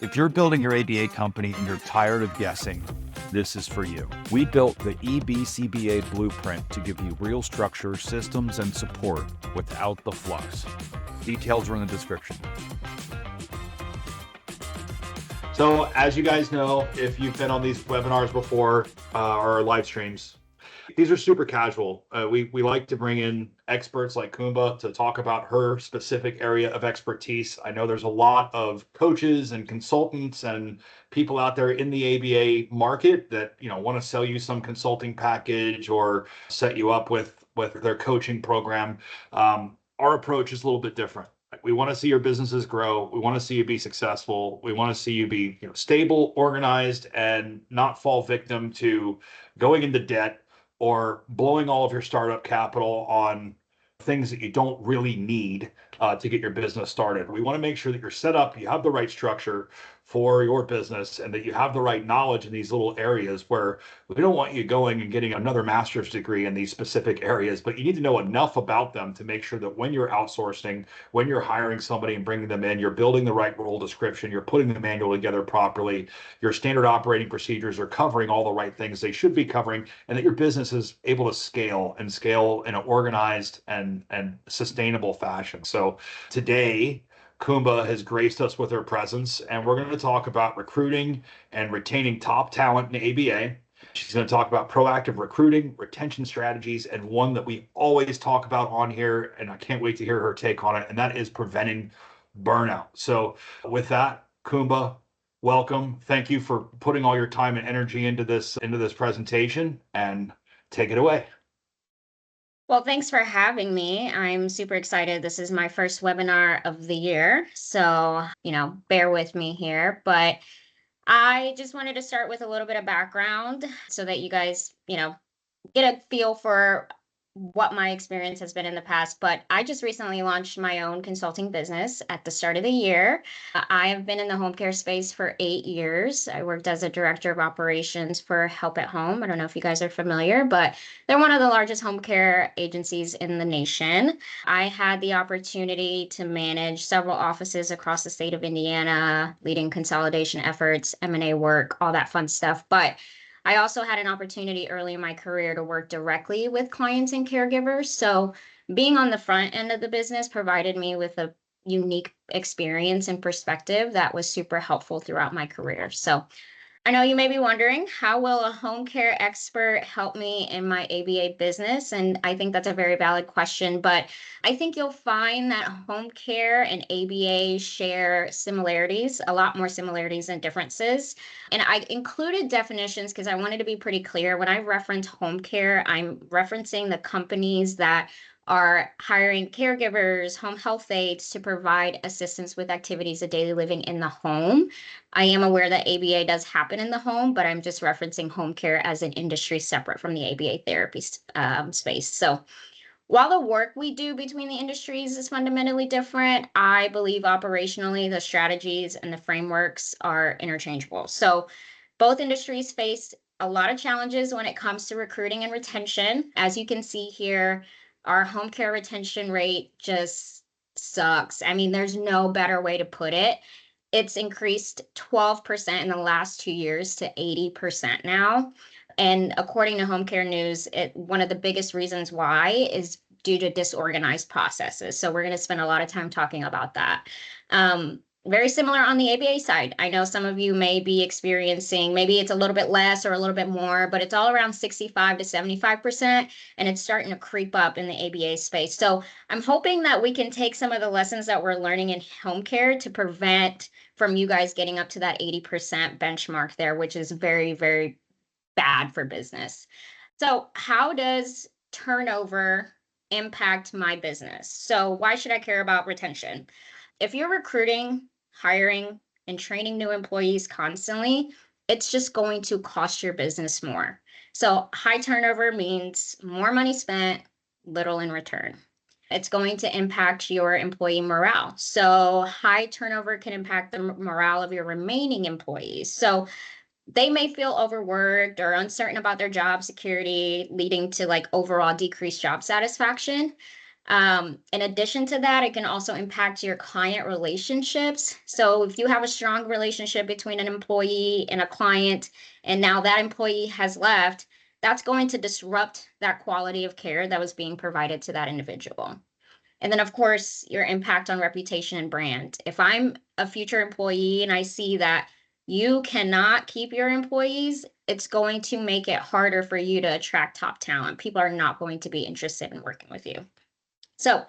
If you're building your ABA company and you're tired of guessing, this is for you. We built the EBCBA blueprint to give you real structure, systems, and support without the fluff. Details are in the description. So as you guys know, if you've been on these webinars before or live streams, these are super casual. We like to bring in experts like Coumba to talk about her specific area of expertise. I know there's a lot of coaches and consultants and people out there in the ABA market that want to sell you some consulting package or set you up with their coaching program. Our approach is a little bit different. We want to see your businesses grow. We want to see you be successful. We want to see you be stable, organized, and not fall victim to going into debt or blowing all of your startup capital on things that you don't really need to get your business started. We want to make sure that you're set up, you have the right structure for your business, and that you have the right knowledge in these little areas where we don't want you going and getting another master's degree in these specific areas, but you need to know enough about them to make sure that when you're outsourcing, when you're hiring somebody and bringing them in, you're building the right role description, you're putting the manual together properly, your standard operating procedures are covering all the right things they should be covering, and that your business is able to scale in an organized and sustainable fashion. So today, Coumba has graced us with her presence, and we're going to talk about recruiting and retaining top talent in ABA. She's going to talk about proactive recruiting, retention strategies, and one that we always talk about on here, and I can't wait to hear her take on it, and that is preventing burnout. So with that, Coumba, welcome. Thank you for putting all your time and energy into this presentation, and take it away. Well, thanks for having me. I'm super excited. This is my first webinar of the year, so, bear with me here. But I just wanted to start with a little bit of background so that you guys, get a feel for what my experience has been in the past. But I just recently launched my own consulting business at the start of the year. I have been in the home care space for 8 years. I worked as a director of operations for Help at Home. I don't know if you guys are familiar, but they're one of the largest home care agencies in the nation. I had the opportunity to manage several offices across the state of Indiana, leading consolidation efforts, M&A work, all that fun stuff. But I also had an opportunity early in my career to work directly with clients and caregivers. So being on the front end of the business provided me with a unique experience and perspective that was super helpful throughout my career. So I know you may be wondering, how will a home care expert help me in my ABA business? And I think that's a very valid question, but I think you'll find that home care and ABA share similarities, a lot more similarities than differences. And I included definitions because I wanted to be pretty clear. When I reference home care, I'm referencing the companies that are hiring caregivers, home health aides to provide assistance with activities of daily living in the home. I am aware that ABA does happen in the home, but I'm just referencing home care as an industry separate from the ABA therapy space. So while the work we do between the industries is fundamentally different, I believe operationally the strategies and the frameworks are interchangeable. So both industries face a lot of challenges when it comes to recruiting and retention. As you can see here, our home care retention rate just sucks. I mean, there's no better way to put it. It's increased 12% in the last 2 years to 80% now. And according to Home Care News, one of the biggest reasons why is due to disorganized processes. So we're going to spend a lot of time talking about that. Very similar on the ABA side. I know some of you may be experiencing, maybe it's a little bit less or a little bit more, but it's all around 65 to 75%, and it's starting to creep up in the ABA space. So I'm hoping that we can take some of the lessons that we're learning in home care to prevent from you guys getting up to that 80% benchmark there, which is very, very bad for business. So how does turnover impact my business? So why should I care about retention? If you're recruiting, hiring, and training new employees constantly, it's just going to cost your business more. So high turnover means more money spent, little in return. It's going to impact your employee morale. So high turnover can impact the morale of your remaining employees. So they may feel overworked or uncertain about their job security, leading to overall decreased job satisfaction. In addition to that, it can also impact your client relationships. So if you have a strong relationship between an employee and a client, and now that employee has left, that's going to disrupt that quality of care that was being provided to that individual. And then, of course, your impact on reputation and brand. If I'm a future employee and I see that you cannot keep your employees, it's going to make it harder for you to attract top talent. People are not going to be interested in working with you. So,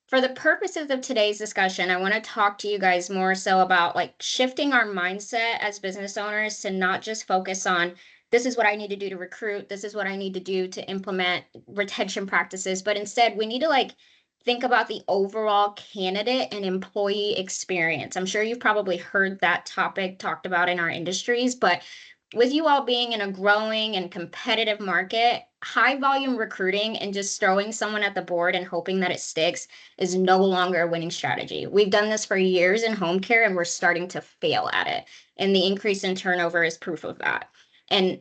for the purposes of today's discussion, I want to talk to you guys more so about like shifting our mindset as business owners to not just focus on this is what I need to do to recruit, this is what I need to do to implement retention practices, but instead we need to like think about the overall candidate and employee experience. I'm sure you've probably heard that topic talked about in our industries, but with you all being in a growing and competitive market, high volume recruiting and just throwing someone at the board and hoping that it sticks is no longer a winning strategy. We've done this for years in home care and we're starting to fail at it. And the increase in turnover is proof of that. And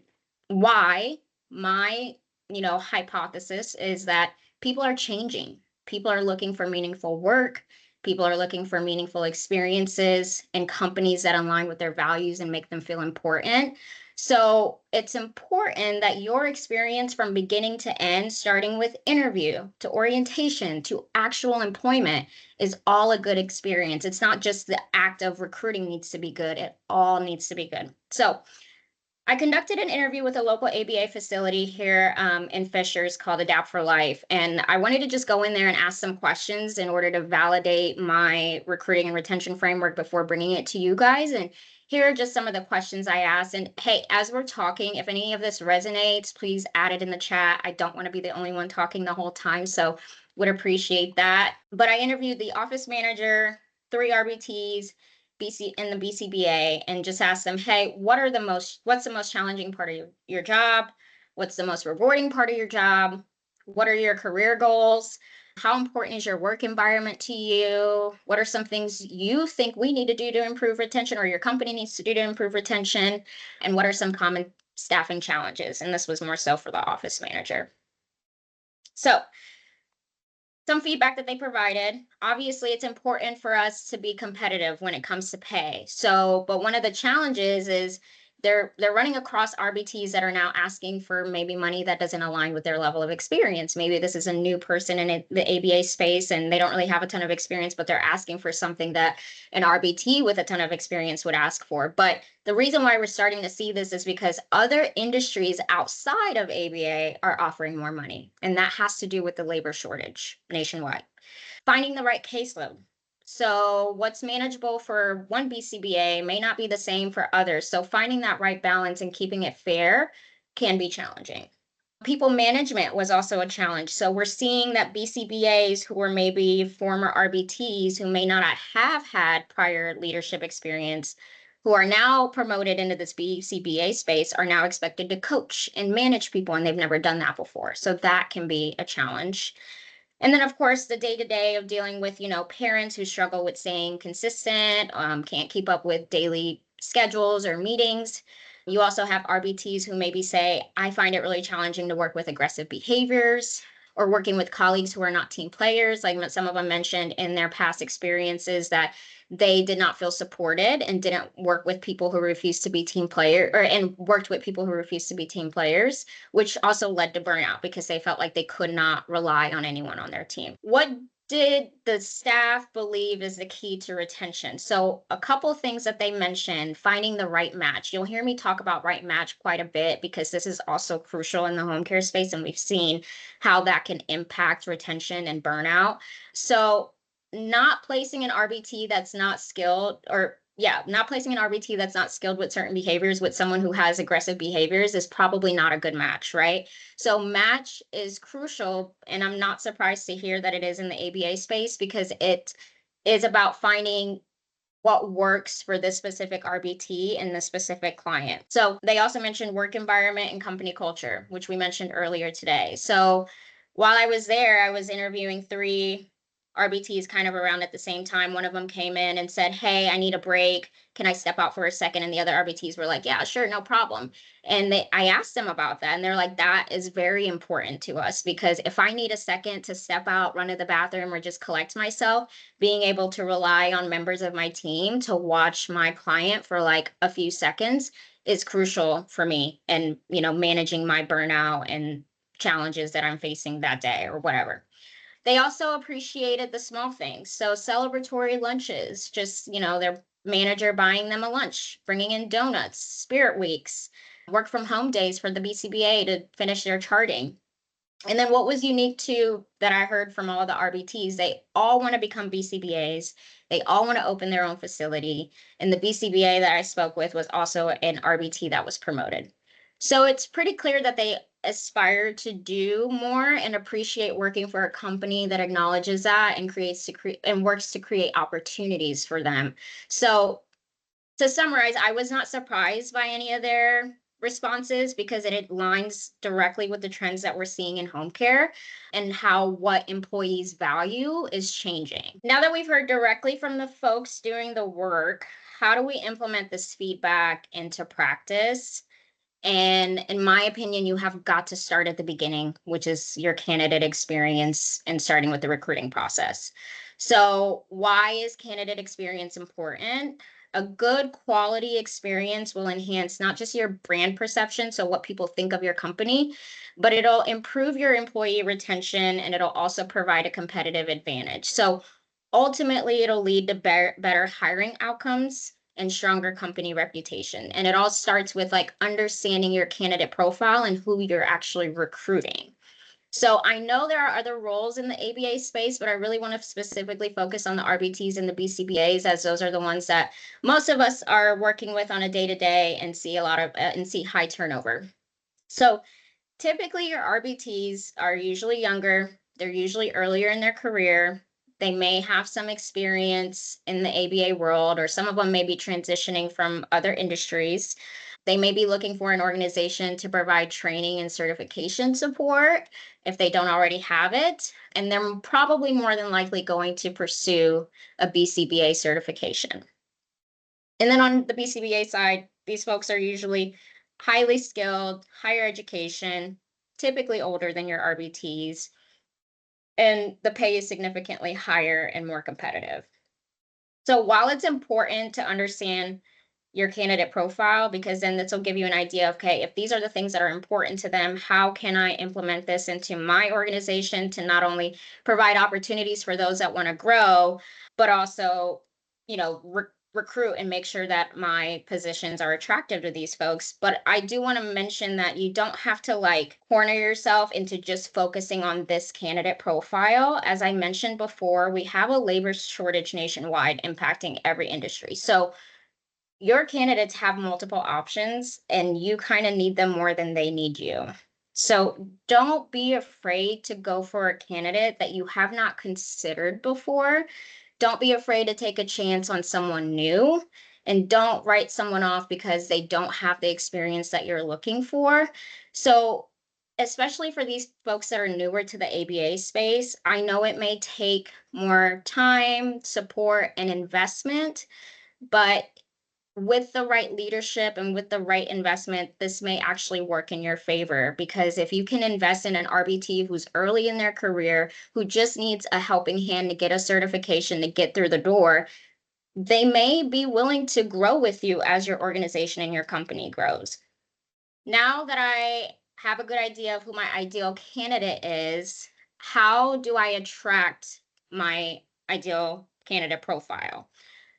why my, hypothesis is that people are changing. People are looking for meaningful work. People are looking for meaningful experiences and companies that align with their values and make them feel important. So it's important that your experience from beginning to end, starting with interview to orientation to actual employment, is all a good experience. It's not just the act of recruiting needs to be good. It all needs to be good. So I conducted an interview with a local ABA facility here in Fishers called Adapt for Life. And I wanted to just go in there and ask some questions in order to validate my recruiting and retention framework before bringing it to you guys. And here are just some of the questions I asked. And hey, as we're talking, if any of this resonates, please add it in the chat. I don't want to be the only one talking the whole time, so would appreciate that. But I interviewed the office manager, 3 RBTs, and the BCBA, and just ask them, hey, what's the most challenging part of your job? What's the most rewarding part of your job? What are your career goals? How important is your work environment to you? What are some things you think we need to do to improve retention or your company needs to do to improve retention? And what are some common staffing challenges? And this was more so for the office manager. So some feedback that they provided. Obviously, it's important for us to be competitive when it comes to pay. So, but one of the challenges is they're running across RBTs that are now asking for maybe money that doesn't align with their level of experience. Maybe this is a new person in the ABA space and they don't really have a ton of experience, but they're asking for something that an RBT with a ton of experience would ask for. But the reason why we're starting to see this is because other industries outside of ABA are offering more money, and that has to do with the labor shortage nationwide. Finding the right caseload. So what's manageable for one BCBA may not be the same for others. So finding that right balance and keeping it fair can be challenging. People management was also a challenge. So we're seeing that BCBAs who were maybe former RBTs who may not have had prior leadership experience, who are now promoted into this BCBA space, are now expected to coach and manage people, and they've never done that before. So that can be a challenge. And then, of course, the day-to-day of dealing with, parents who struggle with staying consistent, can't keep up with daily schedules or meetings. You also have RBTs who maybe say, I find it really challenging to work with aggressive behaviors or working with colleagues who are not team players. Like some of them mentioned in their past experiences that they did not feel supported and didn't work with people who refused to be team player and worked with people who refused to be team players, which also led to burnout because they felt like they could not rely on anyone on their team. What did the staff believe is the key to retention? So a couple of things that they mentioned: finding the right match. You'll hear me talk about right match quite a bit because this is also crucial in the home care space, and we've seen how that can impact retention and burnout. So not placing an RBT that's not skilled, not placing an RBT that's not skilled with certain behaviors with someone who has aggressive behaviors is probably not a good match, right? So match is crucial, and I'm not surprised to hear that it is in the ABA space because it is about finding what works for this specific RBT and the specific client. So they also mentioned work environment and company culture, which we mentioned earlier today. So while I was there, I was interviewing 3 RBTs kind of around at the same time. One of them came in and said, "Hey, I need a break. Can I step out for a second?" And the other RBTs were like, "Yeah, sure, no problem." And I asked them about that, and they're like, "That is very important to us, because if I need a second to step out, run to the bathroom, or just collect myself, being able to rely on members of my team to watch my client for like a few seconds is crucial for me, and managing my burnout and challenges that I'm facing that day or whatever." They also appreciated the small things. So celebratory lunches, just, their manager buying them a lunch, bringing in donuts, spirit weeks, work from home days for the BCBA to finish their charting. And then what was unique too that I heard from all the RBTs, they all want to become BCBAs. They all want to open their own facility. And the BCBA that I spoke with was also an RBT that was promoted. So it's pretty clear that they aspire to do more and appreciate working for a company that acknowledges that and and works to create opportunities for them. So to summarize, I was not surprised by any of their responses, because it aligns directly with the trends that we're seeing in home care and how what employees value is changing. Now that we've heard directly from the folks doing the work, how do we implement this feedback into practice? And in my opinion, you have got to start at the beginning, which is your candidate experience and starting with the recruiting process. So why is candidate experience important? A good quality experience will enhance not just your brand perception, so what people think of your company, but it'll improve your employee retention, and it'll also provide a competitive advantage. So ultimately, it'll lead to better hiring outcomes and stronger company reputation. And it all starts with like understanding your candidate profile and who you're actually recruiting. So I know there are other roles in the ABA space, but I really want to specifically focus on the RBTs and the BCBAs, as those are the ones that most of us are working with on a day-to-day and see a lot of and see high turnover. So typically your RBTs are usually younger, they're usually earlier in their career. They may have some experience in the ABA world, or some of them may be transitioning from other industries. They may be looking for an organization to provide training and certification support if they don't already have it. And they're probably more than likely going to pursue a BCBA certification. And then on the BCBA side, these folks are usually highly skilled, higher education, typically older than your RBTs, and the pay is significantly higher and more competitive. So while it's important to understand your candidate profile, because then this will give you an idea of, okay, if these are the things that are important to them, how can I implement this into my organization to not only provide opportunities for those that want to grow, but also, recruit and make sure that my positions are attractive to these folks. But I do want to mention that you don't have to like corner yourself into just focusing on this candidate profile. As I mentioned before, we have a labor shortage nationwide impacting every industry. So your candidates have multiple options, and you kind of need them more than they need you. So don't be afraid to go for a candidate that you have not considered before. Don't be afraid to take a chance on someone new, and don't write someone off because they don't have the experience that you're looking for. So, especially for these folks that are newer to the ABA space, I know it may take more time, support, and investment, but with the right leadership and with the right investment, this may actually work in your favor. Because if you can invest in an RBT who's early in their career, who just needs a helping hand to get a certification to get through the door, they may be willing to grow with you as your organization and your company grows. Now that I have a good idea of who my ideal candidate is, how do I attract my ideal candidate profile?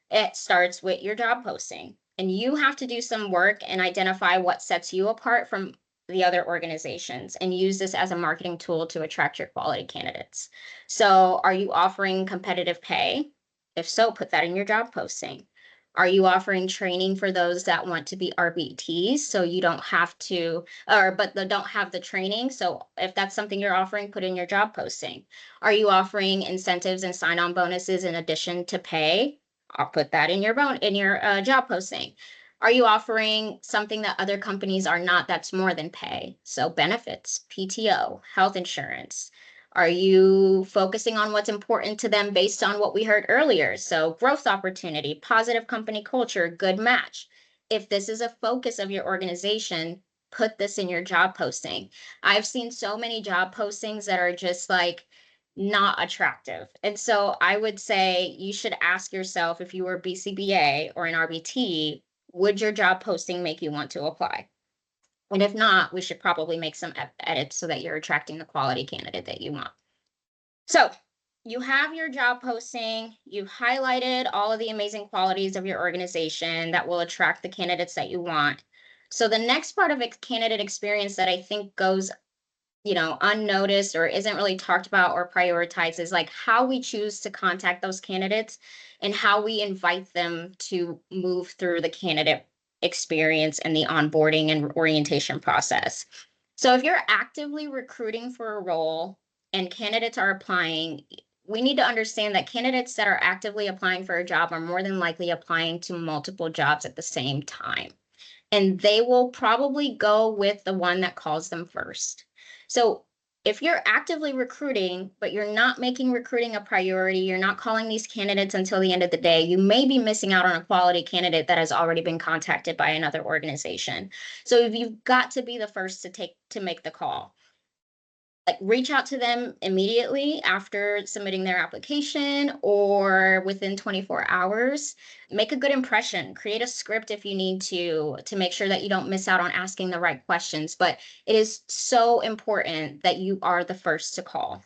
It starts with your job posting, and you have to do some work and identify what sets you apart from the other organizations, and use this as a marketing tool to attract your quality candidates. So are you offering competitive pay? If so, put that in your job posting. Are you offering training for those that want to be RBTs, so you don't have to, but they don't have the training? So if that's something you're offering, put in your job posting. Are you offering incentives and sign-on bonuses in addition to pay? I'll put that in your job posting. Are you offering something that other companies are not, that's more than pay? So benefits, PTO, health insurance. Are you focusing on what's important to them based on what we heard earlier? So growth opportunity, positive company culture, good match. If this is a focus of your organization, put this in your job posting. I've seen so many job postings that are just like not attractive. And so I would say you should ask yourself, if you were BCBA or an RBT, would your job posting make you want to apply? And if not, we should probably make some edits so that you're attracting the quality candidate that you want. So you have your job posting, you've highlighted all of the amazing qualities of your organization that will attract the candidates that you want. So the next part of a candidate experience that I think goes, unnoticed or isn't really talked about or prioritized is like how we choose to contact those candidates and how we invite them to move through the candidate experience and the onboarding and orientation process. So if you're actively recruiting for a role and candidates are applying, we need to understand that candidates that are actively applying for a job are more than likely applying to multiple jobs at the same time. And they will probably go with the one that calls them first. So if you're actively recruiting, but you're not making recruiting a priority, you're not calling these candidates until the end of the day, you may be missing out on a quality candidate that has already been contacted by another organization. So if you've got to be the first to make the call. Like reach out to them immediately after submitting their application or within 24 hours. Make a good impression. Create a script if you need to make sure that you don't miss out on asking the right questions. But it is so important that you are the first to call.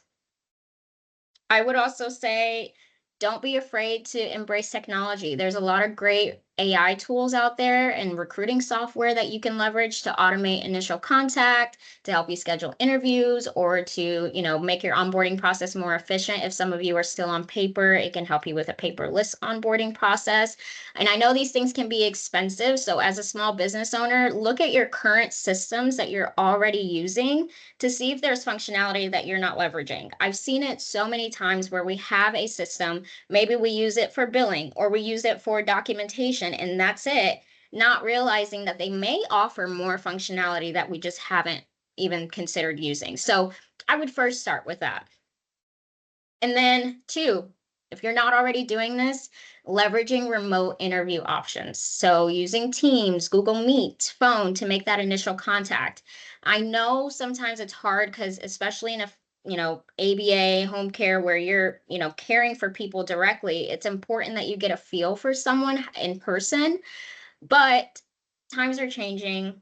I would also say, don't be afraid to embrace technology. There's a lot of great AI tools out there and recruiting software that you can leverage to automate initial contact, to help you schedule interviews, or to, make your onboarding process more efficient. If some of you are still on paper, it can help you with a paperless onboarding process. And I know these things can be expensive. So as a small business owner, look at your current systems that you're already using to see if there's functionality that you're not leveraging. I've seen it so many times where we have a system, maybe we use it for billing or we use it for documentation, and that's it, not realizing that they may offer more functionality that we just haven't even considered using. So I would first start with that. And then 2, if you're not already doing this, leveraging remote interview options. So using Teams, Google Meet, phone to make that initial contact. I know sometimes it's hard because especially in a ABA, home care, where you're, caring for people directly, it's important that you get a feel for someone in person, but times are changing.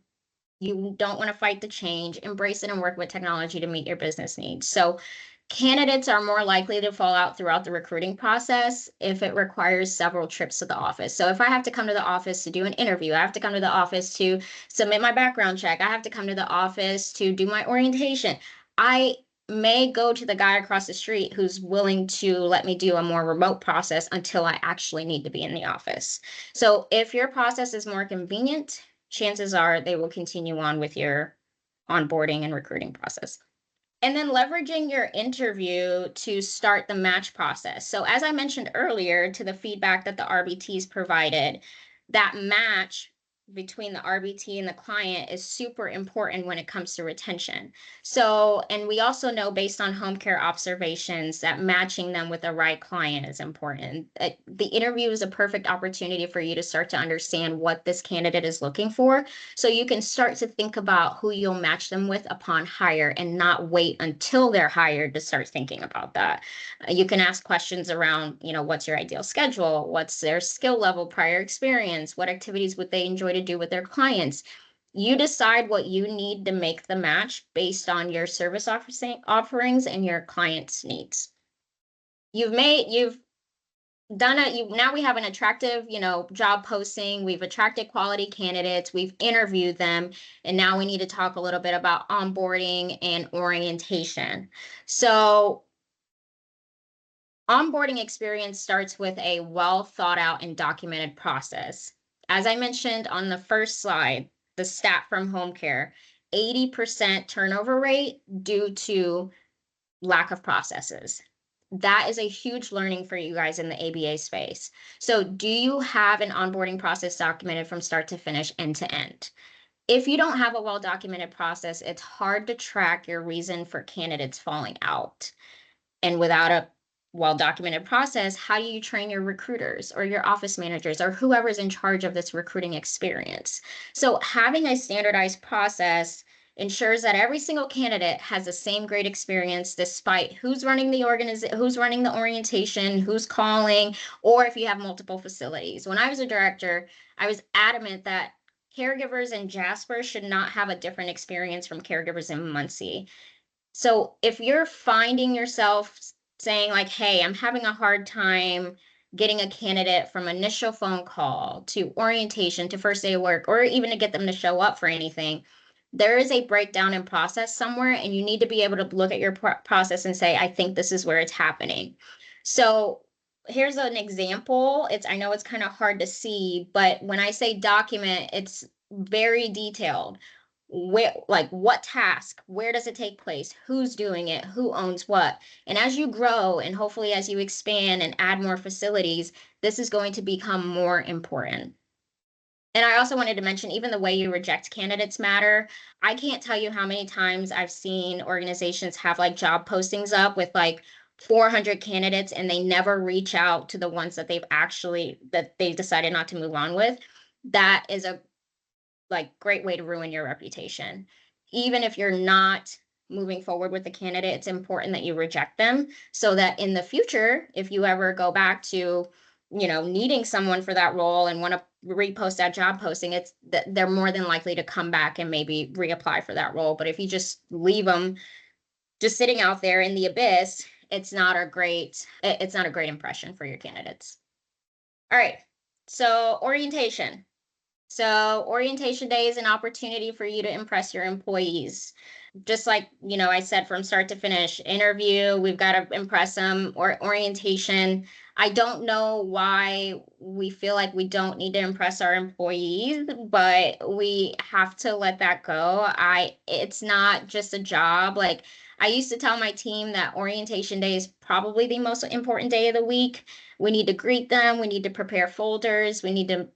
You don't want to fight the change, embrace it and work with technology to meet your business needs. So candidates are more likely to fall out throughout the recruiting process if it requires several trips to the office. So if I have to come to the office to do an interview, I have to come to the office to submit my background check, I have to come to the office to do my orientation, I may go to the guy across the street who's willing to let me do a more remote process until I actually need to be in the office. So if your process is more convenient, chances are they will continue on with your onboarding and recruiting process. And then leveraging your interview to start the match process. So as I mentioned earlier, to the feedback that the RBTs provided, that match between the RBT and the client is super important when it comes to retention. So, and we also know based on home care observations that matching them with the right client is important. The interview is a perfect opportunity for you to start to understand what this candidate is looking for, so you can start to think about who you'll match them with upon hire and not wait until they're hired to start thinking about that. You can ask questions around, what's your ideal schedule? What's their skill level, prior experience? What activities would they enjoy to do with their clients? You decide what you need to make the match based on your service offerings and your client's needs. Now we have an attractive, job posting. We've attracted quality candidates. We've interviewed them. And now we need to talk a little bit about onboarding and orientation. So onboarding experience starts with a well thought out and documented process. As I mentioned on the first slide, the stat from home care, 80% turnover rate due to lack of processes. That is a huge learning for you guys in the ABA space. So do you have an onboarding process documented from start to finish, end to end? if you don't have a well-documented process, it's hard to track your reason for candidates falling out. And without a well-documented process, how do you train your recruiters or your office managers or whoever's in charge of this recruiting experience? So having a standardized process ensures that every single candidate has the same great experience despite who's running the who's running the orientation, who's calling, or if you have multiple facilities. When I was a director, I was adamant that caregivers in Jasper should not have a different experience from caregivers in Muncie. So if you're finding yourself saying like, hey, I'm having a hard time getting a candidate from initial phone call to orientation to first day of work, or even to get them to show up for anything, there is a breakdown in process somewhere, and you need to be able to look at your process and say, I think this is where it's happening. So here's an example. I know it's kind of hard to see, but when I say document, it's very detailed. Where, like, what task, where does it take place, who's doing it, who owns what? And as you grow, and hopefully as you expand and add more facilities, this is going to become more important. And I also wanted to mention, even the way you reject candidates matter. I can't tell you how many times I've seen organizations have like job postings up with like 400 candidates, and they never reach out to the ones that they've decided not to move on with. That is a great way to ruin your reputation. Even if you're not moving forward with the candidate, it's important that you reject them, so that in the future, if you ever go back to, needing someone for that role and want to repost that job posting, it's that they're more than likely to come back and maybe reapply for that role. But if you just leave them just sitting out there in the abyss, it's not a great impression for your candidates. All right. So orientation. So orientation day is an opportunity for you to impress your employees. Just like, I said, from start to finish, interview, we've got to impress them, or orientation. I don't know why we feel like we don't need to impress our employees, but we have to let that go. It's not just a job. Like, I used to tell my team that orientation day is probably the most important day of the week. We need to greet them. We need to prepare folders. We need to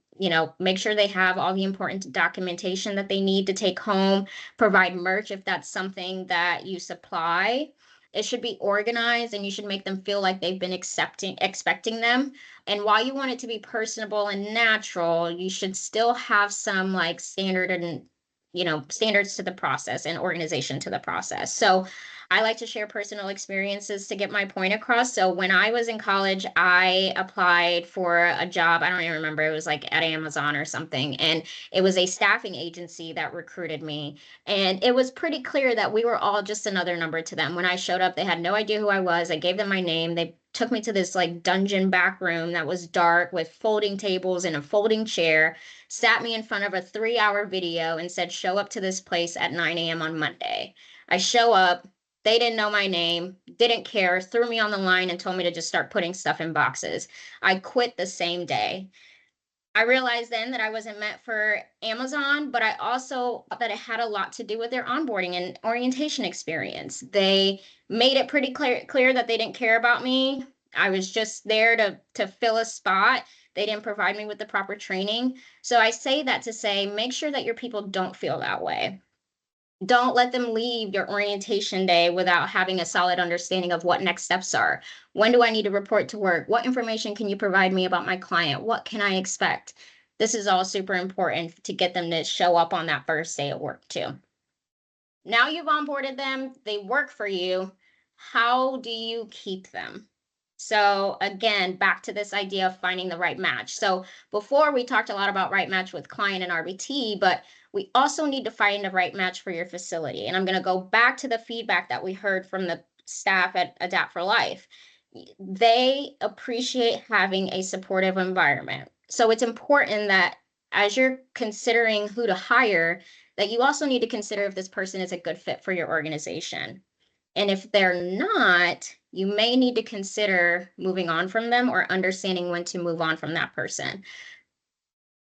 make sure they have all the important documentation that they need to take home, provide merch if that's something that you supply. It should be organized, and you should make them feel like they've been expecting them. And while you want it to be personable and natural, you should still have some like standards to the process and organization to the process. So I like to share personal experiences to get my point across. So when I was in college, I applied for a job. I don't even remember. It was like at Amazon or something. And it was a staffing agency that recruited me. And it was pretty clear that we were all just another number to them. When I showed up, they had no idea who I was. I gave them my name. They took me to this like dungeon back room that was dark with folding tables and a folding chair, sat me in front of a 3-hour video and said, show up to this place at 9 a.m. on Monday. I show up. They didn't know my name, didn't care, threw me on the line and told me to just start putting stuff in boxes. I quit the same day. I realized then that I wasn't meant for Amazon, but I also thought that it had a lot to do with their onboarding and orientation experience. They made it pretty clear that they didn't care about me. I was just there to fill a spot. They didn't provide me with the proper training. So I say that to say, make sure that your people don't feel that way. Don't let them leave your orientation day without having a solid understanding of what next steps are. When do I need to report to work? What information can you provide me about my client? What can I expect? This is all super important to get them to show up on that first day at work too. Now you've onboarded them, they work for you. How do you keep them? So again, back to this idea of finding the right match. So before, we talked a lot about right match with client and RBT, but we also need to find the right match for your facility. And I'm going to go back to the feedback that we heard from the staff at Adapt for Life. They appreciate having a supportive environment. So it's important that as you're considering who to hire, that you also need to consider if this person is a good fit for your organization. And if they're not, you may need to consider moving on from them or understanding when to move on from that person.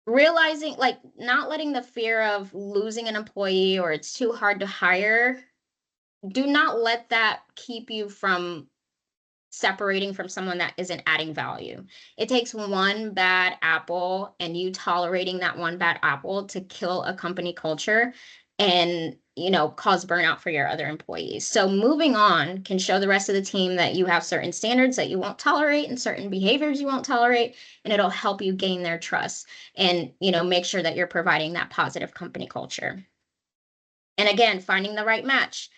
Realizing, like, not letting the fear of losing an employee or it's too hard to hire, do not let that keep you from separating from someone that isn't adding value. It takes one bad apple and you tolerating that one bad apple to kill a company culture and, cause burnout for your other employees. So moving on can show the rest of the team that you have certain standards that you won't tolerate and certain behaviors you won't tolerate, and it'll help you gain their trust and, make sure that you're providing that positive company culture. And again, finding the right match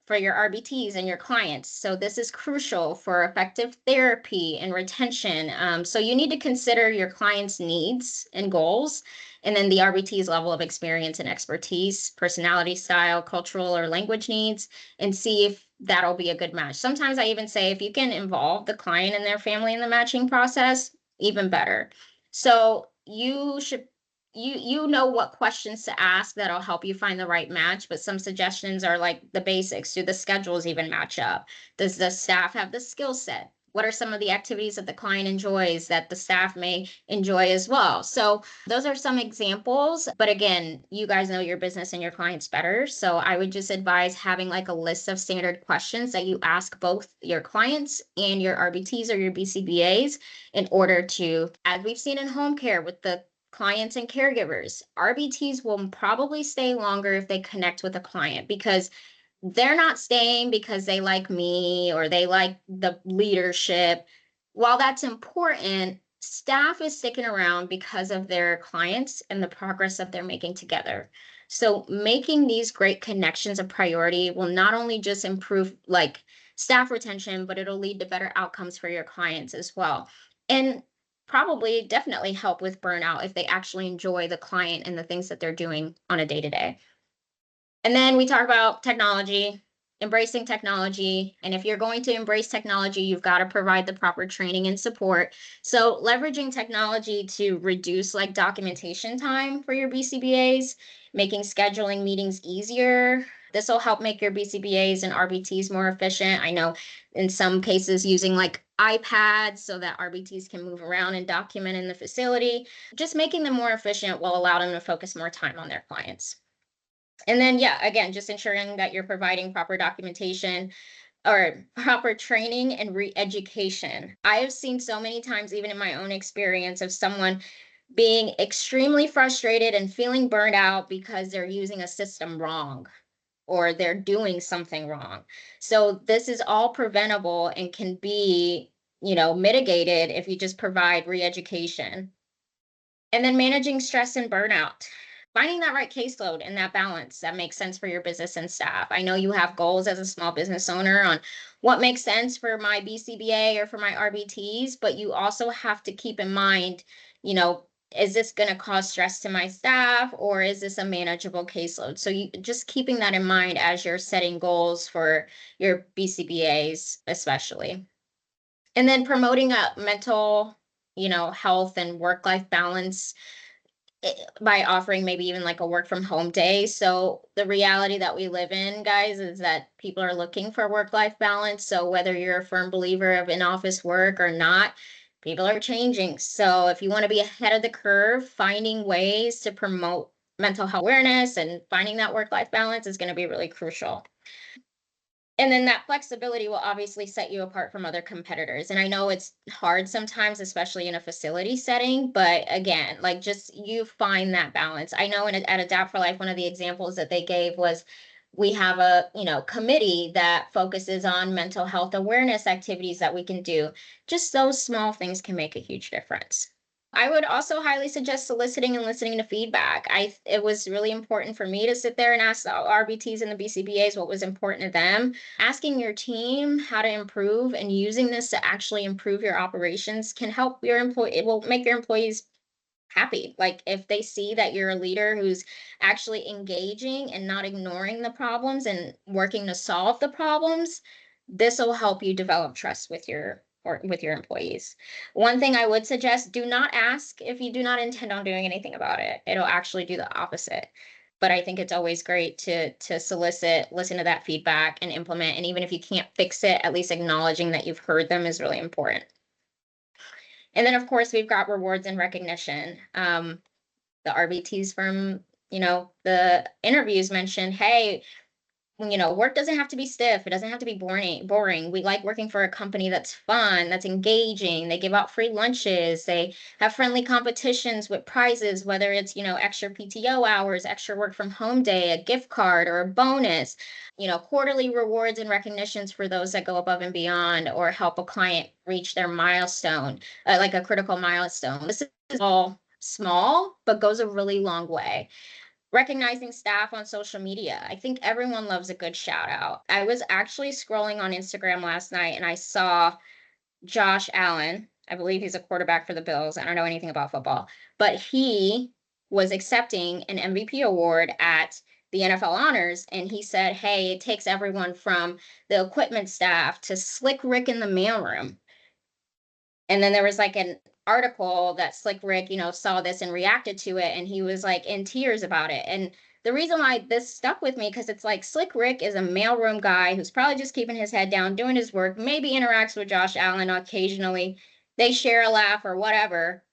for your RBTs and your clients. So this is crucial for effective therapy and retention. So you need to consider your client's needs and goals, and then the RBT's level of experience and expertise, personality style, cultural or language needs, and see if that'll be a good match. Sometimes I even say if you can involve the client and their family in the matching process, even better. So you know what questions to ask that'll help you find the right match, but some suggestions are like the basics. Do the schedules even match up? Does the staff have the skill set? What are some of the activities that the client enjoys that the staff may enjoy as well? So those are some examples, but again, you guys know your business and your clients better. So I would just advise having like a list of standard questions that you ask both your clients and your RBTs or your BCBAs in order to, as we've seen in home care with the clients and caregivers, RBTs will probably stay longer if they connect with a client, because they're not staying because they like me or they like the leadership. While that's important, staff is sticking around because of their clients and the progress that they're making together. So making these great connections a priority will not only just improve like staff retention, but it'll lead to better outcomes for your clients as well. And probably definitely help with burnout if they actually enjoy the client and the things that they're doing on a day-to-day. And then we talk about technology, embracing technology. And if you're going to embrace technology, you've got to provide the proper training and support. So leveraging technology to reduce like documentation time for your BCBAs, making scheduling meetings easier. This will help make your BCBAs and RBTs more efficient. I know in some cases using like iPads so that RBTs can move around and document in the facility. Just making them more efficient will allow them to focus more time on their clients. And then, yeah, again, just ensuring that you're providing proper documentation or proper training and re-education. I have seen so many times, even in my own experience, of someone being extremely frustrated and feeling burned out because they're using a system wrong or they're doing something wrong. So this is all preventable and can be, mitigated if you just provide re-education. And then managing stress and burnout. Finding that right caseload and that balance that makes sense for your business and staff. I know you have goals as a small business owner on what makes sense for my BCBA or for my RBTs, but you also have to keep in mind, is this going to cause stress to my staff or is this a manageable caseload? So you just keeping that in mind as you're setting goals for your BCBAs, especially. And then promoting a mental, health and work-life balance by offering maybe even like a work from home day. So the reality that we live in, guys, is that people are looking for work-life balance. So whether you're a firm believer of in-office work or not, people are changing. So if you want to be ahead of the curve, finding ways to promote mental health awareness and finding that work-life balance is going to be really crucial. And then that flexibility will obviously set you apart from other competitors. And I know it's hard sometimes, especially in a facility setting, but again, like just you find that balance. I know at Adapt for Life, one of the examples that they gave was we have a, committee that focuses on mental health awareness activities that we can do. Just those small things can make a huge difference. I would also highly suggest soliciting and listening to feedback. It was really important for me to sit there and ask the RBTs and the BCBAs what was important to them. Asking your team how to improve and using this to actually improve your operations can help your employee. It will make your employees happy. Like if they see that you're a leader who's actually engaging and not ignoring the problems and working to solve the problems, this will help you develop trust with your employees. One thing I would suggest, do not ask if you do not intend on doing anything about it. It'll actually do the opposite. But I think it's always great to solicit, listen to that feedback and implement. And even if you can't fix it, at least acknowledging that you've heard them is really important. And then, of course, we've got rewards and recognition. The RBTs from, the interviews mentioned, hey, work doesn't have to be stiff. It doesn't have to be boring. We like working for a company that's fun, that's engaging. They give out free lunches. They have friendly competitions with prizes, whether it's, extra PTO hours, extra work from home day, a gift card, or a bonus, quarterly rewards and recognitions for those that go above and beyond or help a client reach their milestone, like a critical milestone. This is all small, but goes a really long way. Recognizing staff on social media. I think everyone loves a good shout out. I was actually scrolling on Instagram last night and I saw Josh Allen. I believe he's a quarterback for the Bills. I don't know anything about football, but he was accepting an MVP award at the NFL Honors. And he said, hey, it takes everyone from the equipment staff to Slick Rick in the mailroom. And then there was like an article that Slick Rick, saw this and reacted to it. And he was like in tears about it. And the reason why this stuck with me, because it's like Slick Rick is a mailroom guy who's probably just keeping his head down, doing his work, maybe interacts with Josh Allen occasionally. They share a laugh or whatever.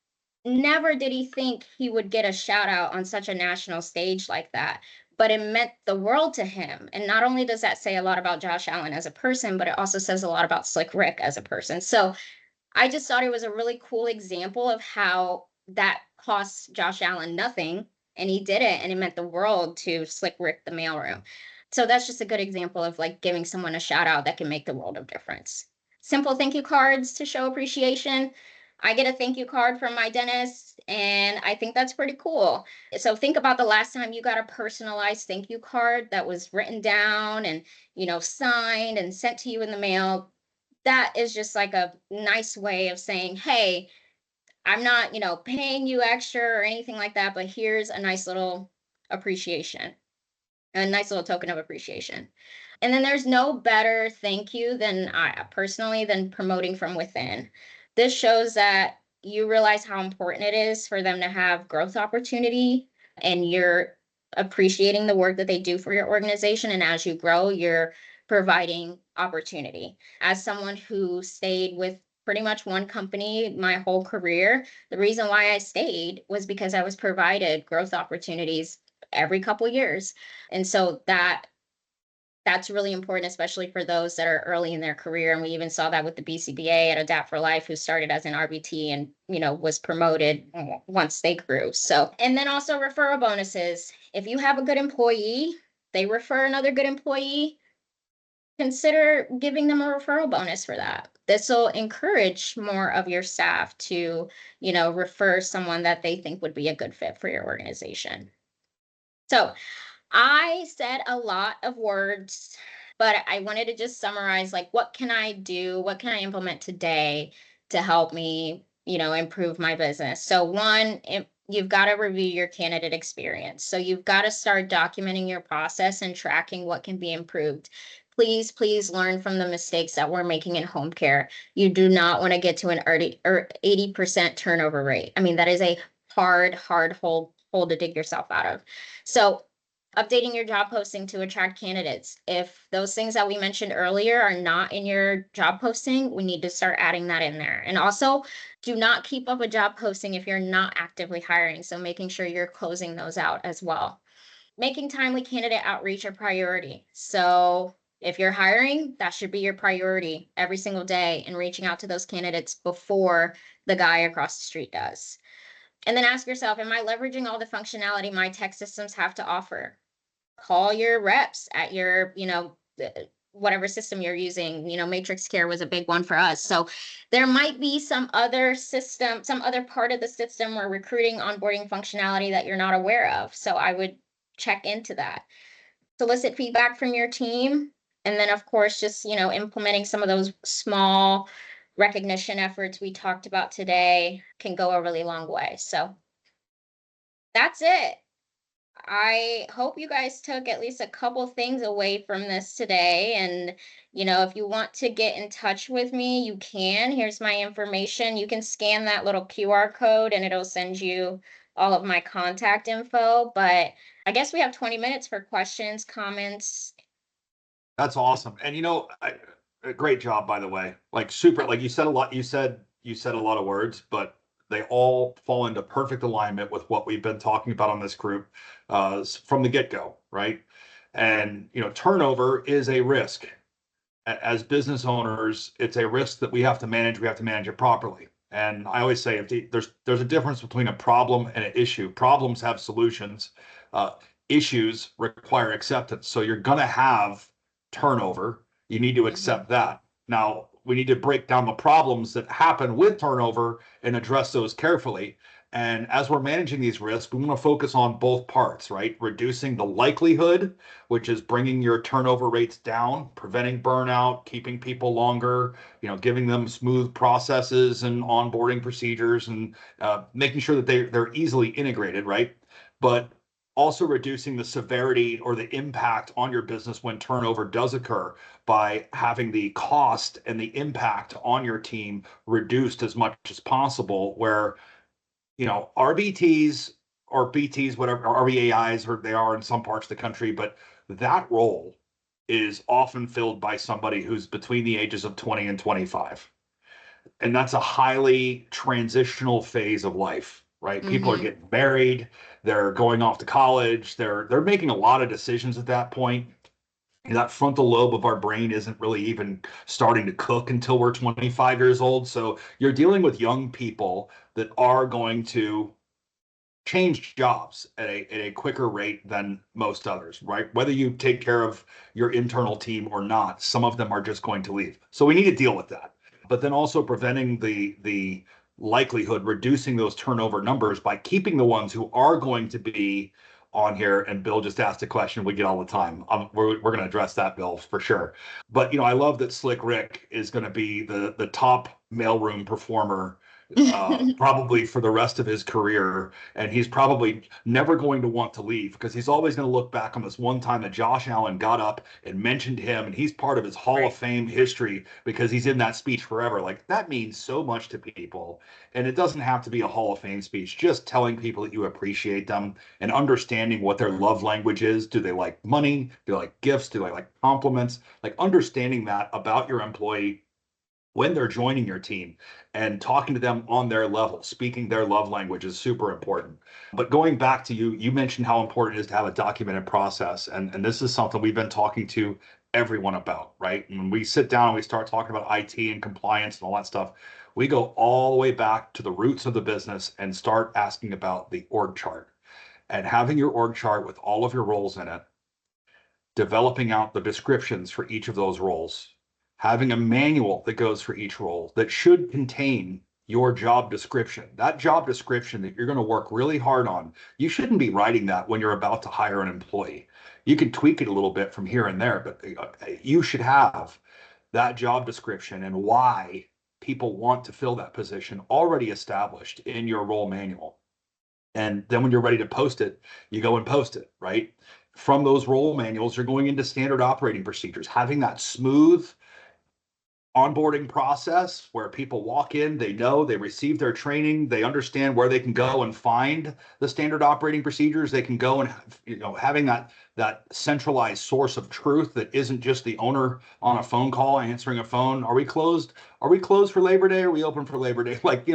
Never did he think he would get a shout out on such a national stage like that. But it meant the world to him. And not only does that say a lot about Josh Allen as a person, but it also says a lot about Slick Rick as a person. So I just thought it was a really cool example of how that costs Josh Allen nothing, and he did it, and it meant the world to Slick Rick the mailroom. So that's just a good example of like giving someone a shout out that can make the world of difference. Simple thank you cards to show appreciation. I get a thank you card from my dentist, and I think that's pretty cool. So think about the last time you got a personalized thank you card that was written down and, signed and sent to you in the mail. That is just like a nice way of saying, hey, I'm not, paying you extra or anything like that, but here's a nice little appreciation, a nice little token of appreciation. And then there's no better thank you than than promoting from within. This shows that you realize how important it is for them to have growth opportunity, and you're appreciating the work that they do for your organization. And as you grow, you're providing opportunity. As someone who stayed with pretty much one company my whole career, the reason why I stayed was because I was provided growth opportunities every couple years. And so that's really important, especially for those that are early in their career. And we even saw that with the BCBA at Adapt for Life, who started as an RBT and, was promoted once they grew. So, and then also referral bonuses. If you have a good employee, they refer another good employee, consider giving them a referral bonus for that. This will encourage more of your staff to, refer someone that they think would be a good fit for your organization. So I said a lot of words, but I wanted to just summarize, like, what can I do? What can I implement today to help me, improve my business? So one, you've got to review your candidate experience. So you've got to start documenting your process and tracking what can be improved. Please learn from the mistakes that we're making in home care. You do not want to get to an 80% turnover rate. I mean, that is a hard hole to dig yourself out of. So updating your job posting to attract candidates. If those things that we mentioned earlier are not in your job posting, we need to start adding that in there. And also, do not keep up a job posting if you're not actively hiring. So making sure you're closing those out as well. Making timely candidate outreach a priority. So if you're hiring, that should be your priority every single day, and reaching out to those candidates before the guy across the street does. And then ask yourself, am I leveraging all the functionality my tech systems have to offer? Call your reps at your, whatever system you're using. Matrix Care was a big one for us. So there might be some other system, some other part of the system or recruiting onboarding functionality that you're not aware of. So I would check into that. Solicit feedback from your team. And then, of course, just, implementing some of those small recognition efforts we talked about today can go a really long way. So that's it. I hope you guys took at least a couple things away from this today. And, if you want to get in touch with me, you can. Here's my information. You can scan that little QR code and it'll send you all of my contact info. But I guess we have 20 minutes for questions, comments. That's awesome. And a great job, by the way. Like super, like you said a lot, you said a lot of words, but they all fall into perfect alignment with what we've been talking about on this group from the get-go, right? And, turnover is a risk. As business owners, it's a risk that we have to manage. We have to manage it properly. And I always say, there's a difference between a problem and an issue. Problems have solutions. Issues require acceptance. So you're going to have turnover. You need to accept that. Now, we need to break down the problems that happen with turnover and address those carefully. And as we're managing these risks, we want to focus on both parts, right? Reducing the likelihood, which is bringing your turnover rates down, preventing burnout, keeping people longer, giving them smooth processes and onboarding procedures, and making sure that they're easily integrated, right? But also reducing the severity or the impact on your business when turnover does occur by having the cost and the impact on your team reduced as much as possible, where RBTs or BTs, whatever, or RBAIs, or they are in some parts of the country, but that role is often filled by somebody who's between the ages of 20 and 25. And that's a highly transitional phase of life, right? People are getting married, they're going off to college, they're making a lot of decisions at that point. That frontal lobe of our brain isn't really even starting to cook until we're 25 years old. So you're dealing with young people that are going to change jobs at a quicker rate than most others, right? Whether you take care of your internal team or not, some of them are just going to leave. So we need to deal with that. But then also preventing the likelihood, reducing those turnover numbers by keeping the ones who are going to be on here. And Bill just asked a question we get all the time. We're going to address that, Bill, for sure. But I love that Slick Rick is going to be the top mailroom performer probably for the rest of his career, and he's probably never going to want to leave, because he's always going to look back on this one time that Josh Allen got up and mentioned him, and he's part of his Hall of Fame history because he's in that speech forever. Like, that means so much to people. And it doesn't have to be a Hall of Fame speech. Just telling people that you appreciate them and understanding what their love language is. Do they like money? Do they like gifts? Do they like compliments? Like, understanding that about your employee when they're joining your team and talking to them on their level, speaking their love language is super important. But going back to you mentioned how important it is to have a documented process. And this is something we've been talking to everyone about, right? And when we sit down and we start talking about IT and compliance and all that stuff, we go all the way back to the roots of the business and start asking about the org chart, and having your org chart with all of your roles in it, developing out the descriptions for each of those roles, having a manual that goes for each role that should contain your job description. That job description that you're going to work really hard on, you shouldn't be writing that when you're about to hire an employee. You can tweak it a little bit from here and there, but you should have that job description and why people want to fill that position already established in your role manual. And then when you're ready to post it, you go and post it, right? From those role manuals, you're going into standard operating procedures, having that smooth onboarding process where people walk in, they know, they receive their training, they understand where they can go and find the standard operating procedures. They can go and, having that centralized source of truth that isn't just the owner on a phone call answering a phone. Are we closed? Are we closed for Labor Day? Are we open for Labor Day? Like,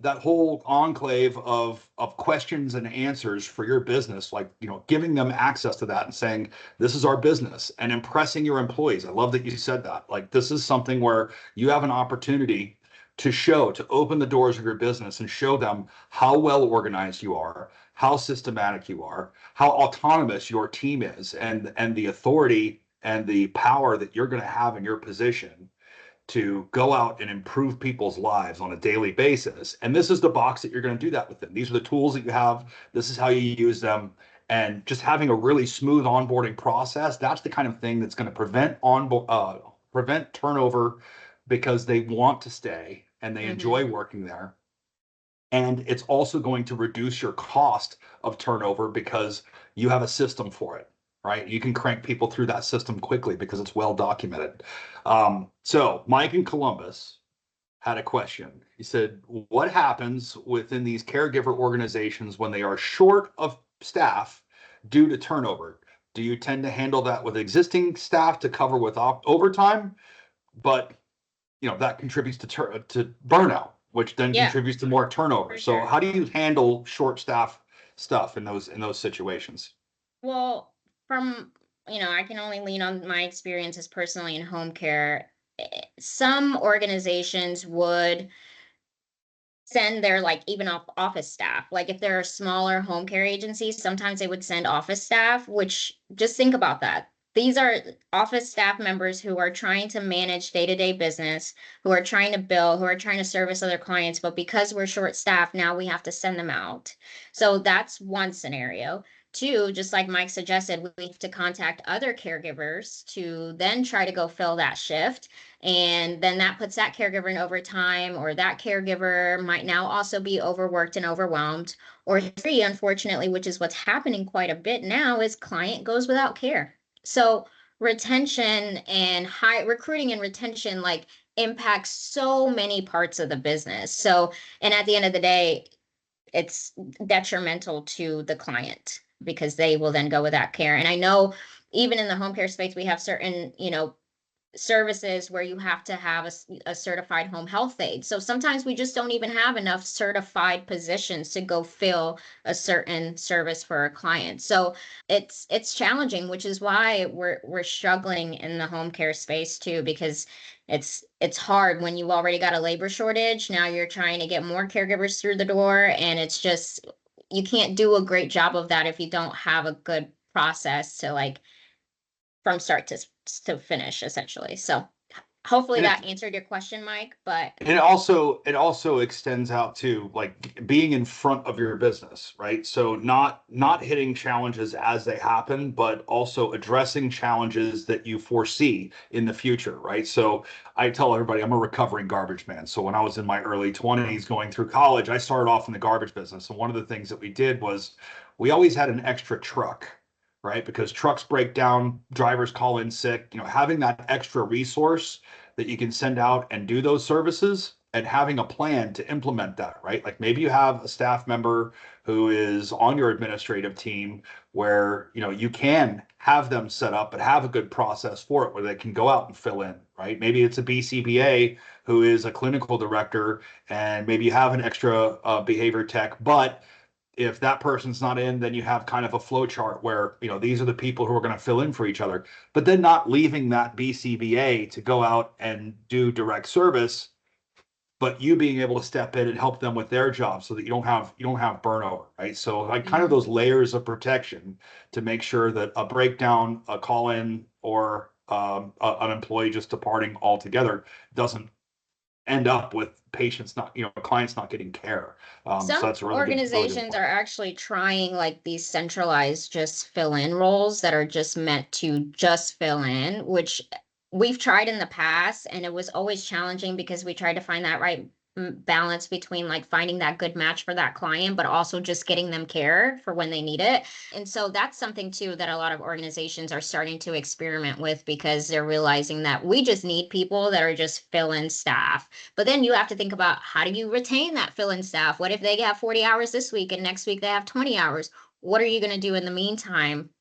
that whole enclave of questions and answers for your business, like, giving them access to that and saying, this is our business, and impressing your employees. I love that you said that. Like, this is something where you have an opportunity to open the doors of your business and show them how well organized you are, how systematic you are, how autonomous your team is, and the authority and the power that you're going to have in your position to go out and improve people's lives on a daily basis. And this is the box that you're going to do that with them. These are the tools that you have. This is how you use them. And just having a really smooth onboarding process, that's the kind of thing that's going to prevent turnover, because they want to stay and they enjoy working there. And it's also going to reduce your cost of turnover because you have a system for it, right? You can crank people through that system quickly because it's well documented. So Mike in Columbus had a question. He said, what happens within these caregiver organizations when they are short of staff due to turnover? Do you tend to handle that with existing staff to cover with overtime? But that contributes to burnout, which then contributes to more turnover. So how do you handle short staff stuff in those situations? Well, from, I can only lean on my experiences personally in home care. Some organizations would send their like even office staff. Like if there are smaller home care agencies, sometimes they would send office staff, which just think about that. These are office staff members who are trying to manage day-to-day business, who are trying to bill, who are trying to service other clients, but because we're short staffed, now we have to send them out. So that's one scenario. Two, just like Mike suggested, we have to contact other caregivers to then try to go fill that shift. And then that puts that caregiver in overtime, or that caregiver might now also be overworked and overwhelmed. Or three, unfortunately, which is what's happening quite a bit now, is client goes without care. So retention and high recruiting and retention like impacts so many parts of the business. So, and at the end of the day, it's detrimental to the client because they will then go without care. And I know even in the home care space, we have certain, services where you have to have a certified home health aide. So sometimes we just don't even have enough certified positions to go fill a certain service for a client. So it's challenging, which is why we're struggling in the home care space too, because it's hard when you've already got a labor shortage. Now you're trying to get more caregivers through the door, and it's just you can't do a great job of that if you don't have a good process to like from start to finish, essentially. So hopefully And that answered your question, Mike. But it also extends out to like being in front of your business, right? So not hitting challenges as they happen, but also addressing challenges that you foresee in the future, right? So I tell everybody I'm a recovering garbage man. So when I was in my early 20s going through college, I started off in the garbage business. And one of the things that we did was we always had an extra truck, right? Because trucks break down, drivers call in sick, having that extra resource that you can send out and do those services and having a plan to implement that, right? Like maybe you have a staff member who is on your administrative team where, you can have them set up, but have a good process for it where they can go out and fill in, right? Maybe it's a BCBA who is a clinical director, and maybe you have an extra behavior tech, but if that person's not in, then you have kind of a flow chart where, these are the people who are going to fill in for each other, but then not leaving that BCBA to go out and do direct service, but you being able to step in and help them with their job so that you don't have burnover, right? So like kind of those layers of protection to make sure that a breakdown, a call in, or an employee just departing altogether doesn't end up with patients not, clients not getting care. So some that's a really organizations good are actually trying like these centralized just fill in roles that are just meant to just fill in, which we've tried in the past, and it was always challenging because we tried to find that right balance between like finding that good match for that client, but also just getting them care for when they need it. And so that's something too that a lot of organizations are starting to experiment with, because they're realizing that we just need people that are just fill-in staff. But then you have to think about, how do you retain that fill-in staff? What if they have 40 hours this week and next week they have 20 hours? What are you going to do in the meantime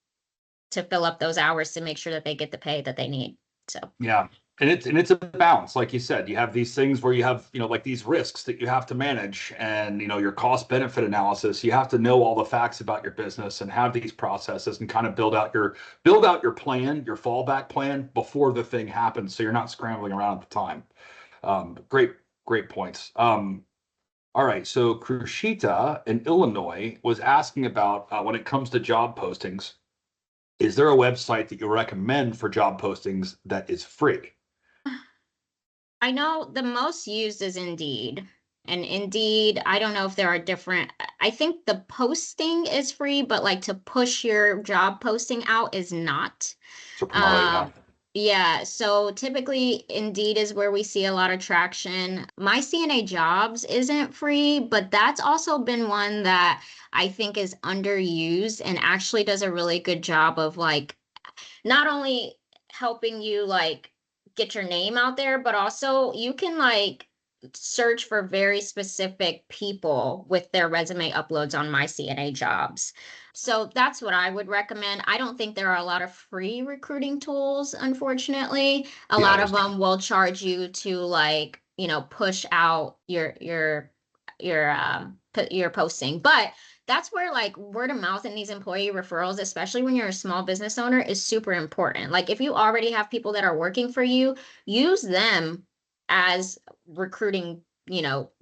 to fill up those hours to make sure that they get the pay that they need? So Yeah. And it's a balance. Like you said, you have these things where you have, like these risks that you have to manage, and, your cost benefit analysis. You have to know all the facts about your business and have these processes and kind of build out your plan, your fallback plan before the thing happens. So you're not scrambling around at the time. Great points. All right. So Krushita in Illinois was asking about when it comes to job postings, is there a website that you recommend for job postings that is free? I know the most used is Indeed. And Indeed, I don't know if there are different, I think the posting is free, but like to push your job posting out is not. To promote it, yeah. Yeah, so typically Indeed is where we see a lot of traction. My CNA Jobs isn't free, but that's also been one that I think is underused and actually does a really good job of like not only helping you like get your name out there, but also you can like search for very specific people with their resume uploads on My CNA Jobs. So that's what I would recommend. I don't think there are a lot of free recruiting tools, unfortunately. A Yeah, lot of them will charge you to like, push out your your posting. But that's where like word of mouth and these employee referrals, especially when you're a small business owner, is super important. Like if you already have people that are working for you, use them as recruiting,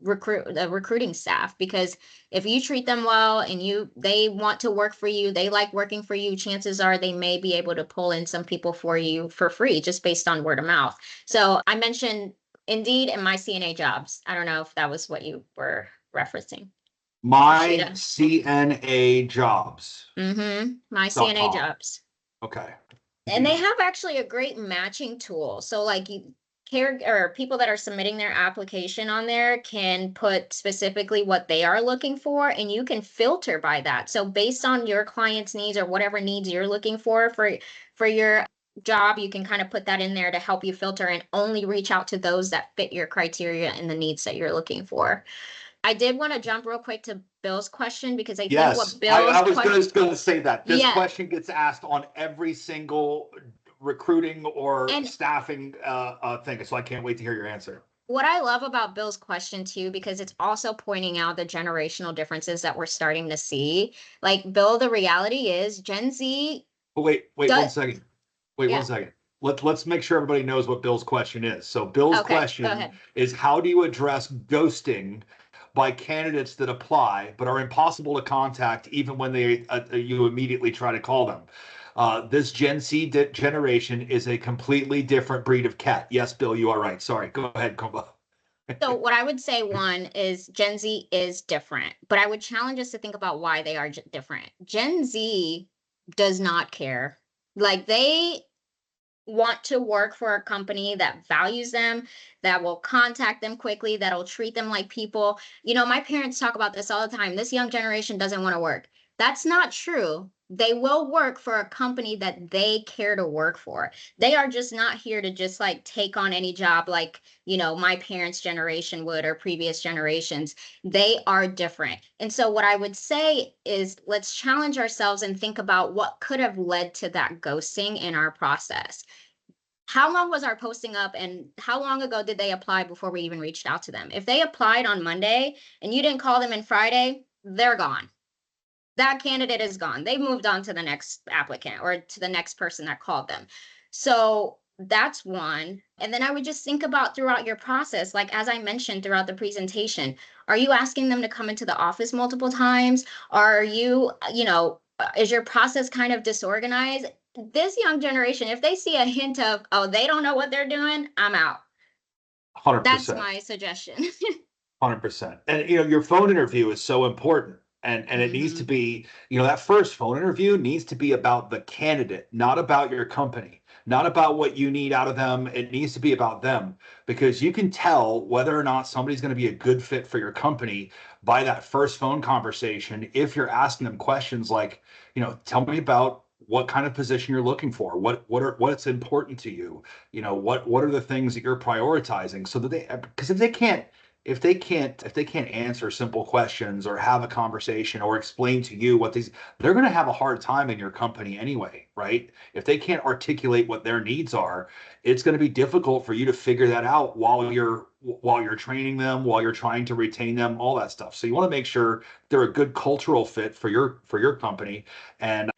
recruiting staff, because if you treat them well and they want to work for you, they like working for you, chances are they may be able to pull in some people for you for free just based on word of mouth. So I mentioned Indeed and my CNA jobs. I don't know if that was what you were referencing. My CNA jobs. My CNA .com. jobs. Okay. And they have actually a great matching tool. So like people that are submitting their application on there can put specifically what they are looking for, and you can filter by that. So based on your client's needs or whatever needs you're looking for your job, you can kind of put that in there to help you filter and only reach out to those that fit your criteria and the needs that you're looking for. I did want to jump real quick to Bill's question, because I think what Bill's I was just going to say that this Yeah. question gets asked on every single recruiting or And- staffing thing. So I can't wait to hear your answer. What I love about Bill's question too, because it's also pointing out the generational differences that we're starting to see. Like, Bill, the reality is Gen Z. But wait, Does- 1 second. Wait, Yeah. 1 second. Let's make sure everybody knows what Bill's question is. So Bill's Okay, go question ahead. is, how do you address ghosting by candidates that apply but are impossible to contact even when you immediately try to call them? This Gen Z generation is a completely different breed of cat. Yes, Bill, you are right. Sorry. Go ahead, Coumba. So what I would say, one, is Gen Z is different, but I would challenge us to think about why they are different. Gen Z does not care. Like, they want to work for a company that values them, that will contact them quickly, that'll treat them like people. My parents talk about this all the time. This young generation doesn't want to work. That's not true. They will work for a company that they care to work for. They are just not here to just like take on any job like, my parents' generation would, or previous generations. They are different. And so what I would say is, let's challenge ourselves and think about what could have led to that ghosting in our process. How long was our posting up, and how long ago did they apply before we even reached out to them? If they applied on Monday and you didn't call them on Friday, they're gone. That candidate is gone. They moved on to the next applicant or to the next person that called them. So that's one. And then I would just think about throughout your process, like as I mentioned throughout the presentation, are you asking them to come into the office multiple times? Are you, is your process kind of disorganized? This young generation, if they see a hint of, oh, they don't know what they're doing, I'm out. 100%. That's my suggestion. 100%. And your phone interview is so important. And it needs to be, that first phone interview needs to be about the candidate, not about your company, not about what you need out of them. It needs to be about them, because you can tell whether or not somebody's going to be a good fit for your company by that first phone conversation. If you're asking them questions like, tell me about what kind of position you're looking for, what's important to you, what are the things that you're prioritizing, so that because if they can't answer simple questions or have a conversation or explain to you they're going to have a hard time in your company anyway, right? If they can't articulate what their needs are, it's going to be difficult for you to figure that out while you're training them, while you're trying to retain them, all that stuff. So you want to make sure they're a good cultural fit for your company. And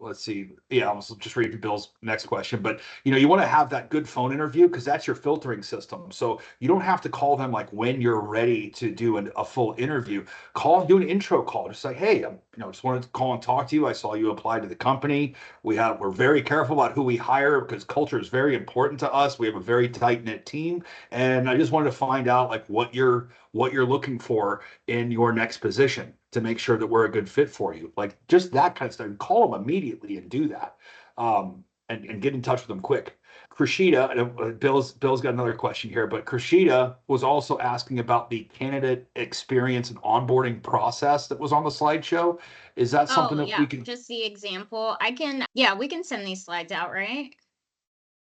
let's see. Yeah, I was just reading Bill's next question, but you want to have that good phone interview, because that's your filtering system. So you don't have to call them like when you're ready to do a full interview. Do an intro call, just like, hey, just wanted to call and talk to you. I saw you apply to the company. We're very careful about who we hire, because culture is very important to us. We have a very tight knit team, and I just wanted to find out like what you're looking for in your next position, to make sure that we're a good fit for you. Like just that kind of stuff. Call them immediately and do that. And get in touch with them quick. Krishida, Bill's got another question here, but Krishida was also asking about the candidate experience and onboarding process that was on the slideshow. Is that something that we can just the example? We can send these slides out, right?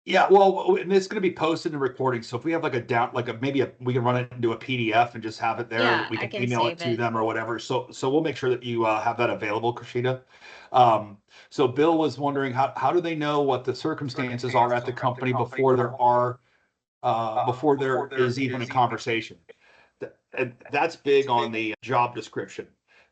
Yeah, well, and it's going to be posted in recording. So if we have we can run it into a PDF and just have it there. Yeah, we I can can email it save to it. them or whatever. So we'll make sure that you have that available, Krishida. So Bill was wondering, how do they know what the circumstances are at the company before there is even a conversation? And that's big on the job description.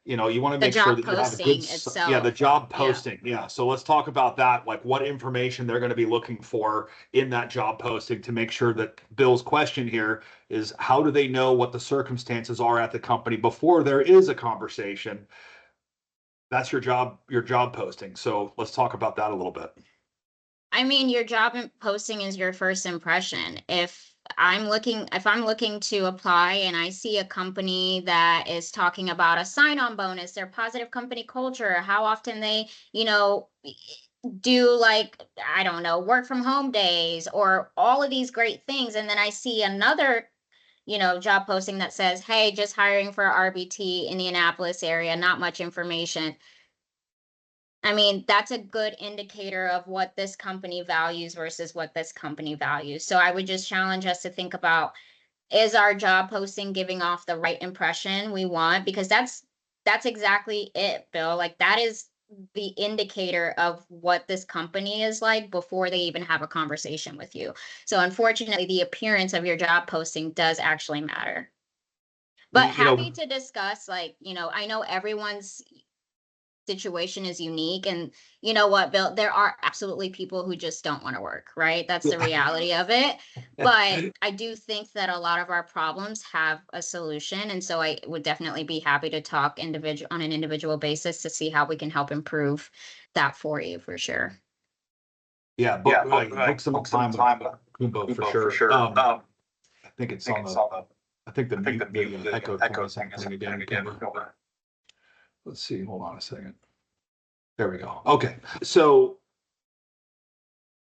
you want to The make sure job that you have a posting good, yeah, the itself. job Yeah. posting. Yeah. So let's talk about that, like what information they're going to be looking for in that job posting to make sure that Bill's question here is how do they know what the circumstances are at the company before there is a conversation? That's your job posting. So let's talk about that a little bit. I mean, your job posting is your first impression. If I'm looking to apply and I see a company that is talking about a sign-on bonus, their positive company culture, how often they, do like, I don't know, work from home days or all of these great things. And then I see another, job posting that says, hey, just hiring for RBT Indianapolis area, not much information. I mean, that's a good indicator of what this company values versus what this company values. So I would just challenge us to think about, is our job posting giving off the right impression we want? Because that's exactly it, Bill. Like that is the indicator of what this company is like before they even have a conversation with you. So unfortunately, the appearance of your job posting does actually matter. But happy to discuss, like, I know everyone's situation is unique, and you know what, Bill, there are absolutely people who just don't want to work, right? That's the reality of it. But I do think that a lot of our problems have a solution, and so I would definitely be happy to talk on an individual basis to see how we can help improve that for you, for sure. Yeah, book some time with Coumba for sure. I think it's on the. I think the echo thing is happening again. Coumba. Let's see. Hold on a second. There we go. Okay. So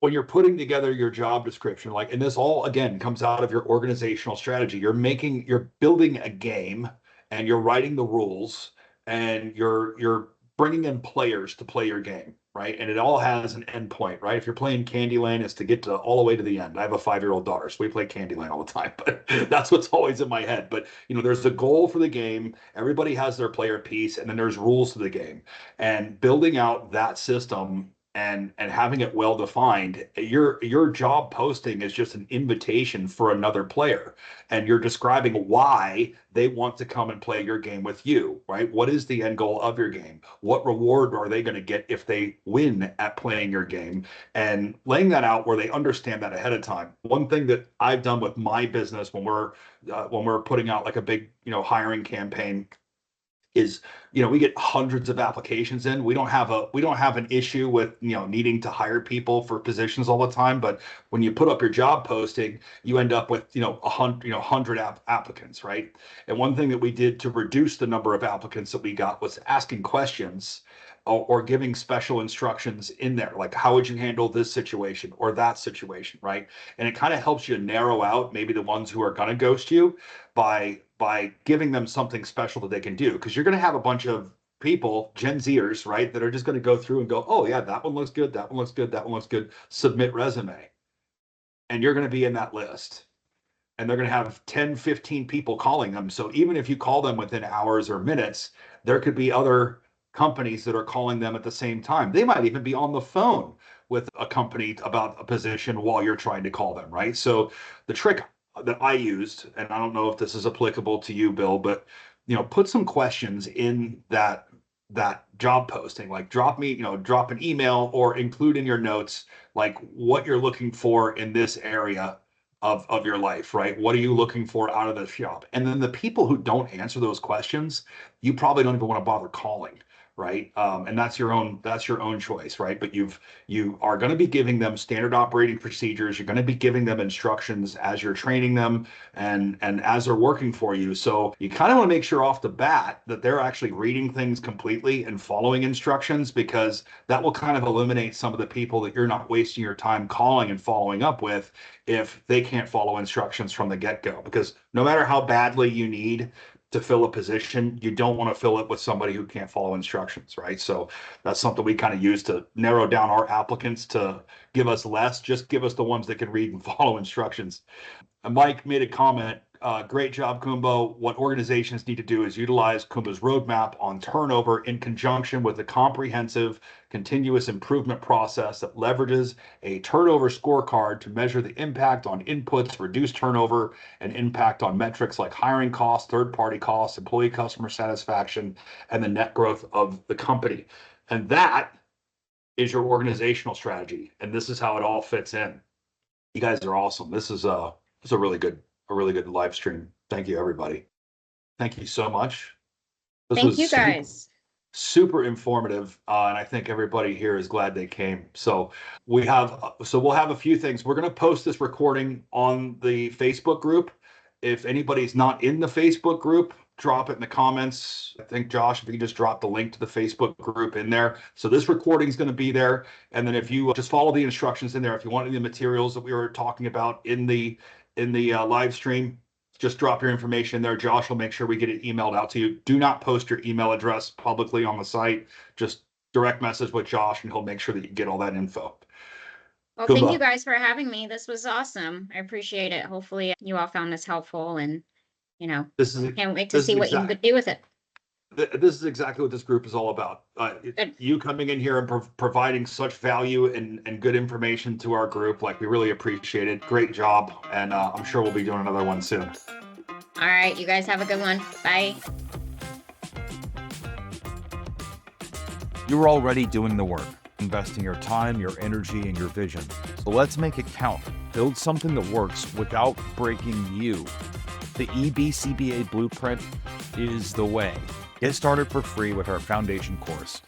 when you're putting together your job description, like, and this all again comes out of your organizational strategy, you're building a game and you're writing the rules and you're bringing in players to play your game, right? And it all has an end point, right? If you're playing Candyland, it's to get to all the way to the end. I have a 5-year-old daughter, so we play Candyland all the time, but that's what's always in my head. But there's a goal for the game. Everybody has their player piece, and then there's rules to the game. And building out that system and having it well defined, your job posting is just an invitation for another player, and you're describing why they want to come and play your game with you, right? What is the end goal of your game? What reward are they going to get if they win at playing your game? And laying that out where they understand that ahead of time. One thing that I've done with my business when we're putting out like a big hiring campaign is we get hundreds of applications in. We don't have an issue with needing to hire people for positions all the time, but when you put up your job posting, you end up with 100 applicants, right? And one thing that we did to reduce the number of applicants that we got was asking questions or giving special instructions in there, like how would you handle this situation or that situation, right? And it kind of helps you narrow out maybe the ones who are going to ghost you by giving them something special that they can do, because you're going to have a bunch of people, Gen Zers, right, that are just going to go through and go, oh yeah, that one looks good, that one looks good, that one looks good, submit resume. And you're going to be in that list. And they're going to have 10, 15 people calling them. So even if you call them within hours or minutes, there could be other companies that are calling them at the same time. They might even be on the phone with a company about a position while you're trying to call them, right? So the trick that I used, and I don't know if this is applicable to you, Bill, but put some questions in that job posting, like drop an email or include in your notes like what you're looking for in this area of your life, right? What are you looking for out of this job? And then the people who don't answer those questions, you probably don't even want to bother calling, right? And that's your own choice, right? But you are going to be giving them standard operating procedures. You're going to be giving them instructions as you're training them and as they're working for you. So you kind of want to make sure off the bat that they're actually reading things completely and following instructions, because that will kind of eliminate some of the people that you're not wasting your time calling and following up with if they can't follow instructions from the get-go. Because no matter how badly you need to fill a position, you don't want to fill it with somebody who can't follow instructions, right? So that's something we kind of use to narrow down our applicants to give us less. Just give us the ones that can read and follow instructions. And Mike made a comment Great job, Coumba. What organizations need to do is utilize Coumba's roadmap on turnover in conjunction with a comprehensive continuous improvement process that leverages a turnover scorecard to measure the impact on inputs, reduce turnover, and impact on metrics like hiring costs, third-party costs, employee customer satisfaction, and the net growth of the company. And that is your organizational strategy. And this is how it all fits in. You guys are awesome. This is a really good live stream. Thank you, everybody. Thank you so much. Thank you guys. Super informative, and I think everybody here is glad they came. So we'll have a few things. We're going to post this recording on the Facebook group. If anybody's not in the Facebook group, drop it in the comments. I think, Josh, if you just drop the link to the Facebook group in there. So this recording is going to be there. And then if you just follow the instructions in there, if you want any of the materials that we were talking about in the live stream, just drop your information in there. Josh will make sure we get it emailed out to you. Do not post your email address publicly on the site. Just direct message with Josh and he'll make sure that you get all that info. Well, thank you guys for having me. This was awesome. I appreciate it. Hopefully you all found this helpful, and can't wait to see what you could do with it. This is exactly what this group is all about. You coming in here and providing such value and good information to our group. Like, we really appreciate it. Great job. And I'm sure we'll be doing another one soon. All right. You guys have a good one. Bye. You're already doing the work, investing your time, your energy, and your vision. So let's make it count. Build something that works without breaking you. The EBCBA Blueprint is the way. Get started for free with our foundation course.